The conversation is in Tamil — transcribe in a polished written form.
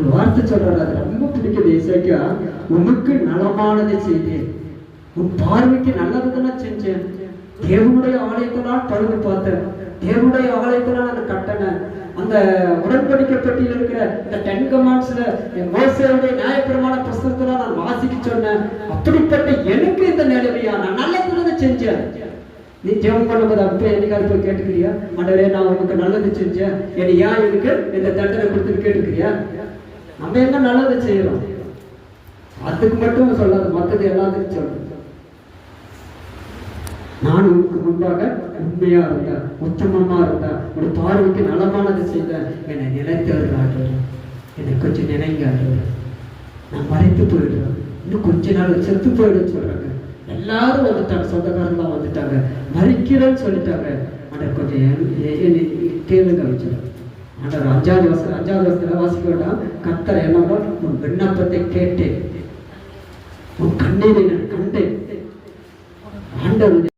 ஒரு வார்த்தை சொல்றாரு, அது ரொம்ப பிடிக்குது. இசைக்கா, உனக்கு நலமானதை செய்தேன், உன் பார்வைக்கு நல்லதுதானே செஞ்சேன். தேவனுடைய ஆலயத்தினால் பழுது பார்த்தேன், தேவனுடைய ஆலயத்தினால் அதை கட்டினேன். அந்த உடன்படிக்கை பெட்டியில் இருக்கிற இந்த 10 கமாண்ட்ஸ்ல மோசேயுடைய நியாயப்பிரமாண புஸ்தகத்துல நான் வாசிக்க சொன்னேன். அப்படிப்பட்ட எனக்கு இந்த நிலைமையா, நான் நல்லதுன்னு செஞ்சேன். நீ ஜெபம் பண்ணும்போது அப்ப என்னைக்காவது போய் கேட்டுக்கிறியா, ஆண்டவரே நான் உனக்கு நல்லது செஞ்சேன், என்னை ஏன் எனக்கு இந்த தண்டனை கொடுத்துன்னு கேட்டுக்கிறியா? நம்ம என்ன நல்லது செய்யறோம், அதுக்கு மட்டும் சொல்லாது, மற்றது எல்லாத்துக்கும் சொல்லணும். நான் உனக்கு முன்பாக உண்மையா இருந்தேன், உத்தமமா இருந்தேன், ஒரு பார்வைக்கு நலமானது செய்தேன், என்னை நினைத்து என்னை கொஞ்சம் நினைங்க, நான் மறைத்து போயிடுறேன், இன்னும் கொஞ்ச நாள் செத்து போயிடுன்னு சொல்றாங்க. எல்லாரும் வந்துட்டாங்க, சொந்தக்காரங்களாம் வந்துட்டாங்க, மறிக்கிறேன்னு சொல்லிட்டாங்க. ஆண்டவர் கொஞ்சம் கேளுங்க வச்சிடும். ஆண்டவர் 5வது வருஷத்துல வாசிக்க வேண்டாம். கர்த்தர் என்னவோ, உன் விண்ணப்பத்தை கேட்டேன், உன் கண்ணீரை நான் கண்டேன். ஆண்டவர்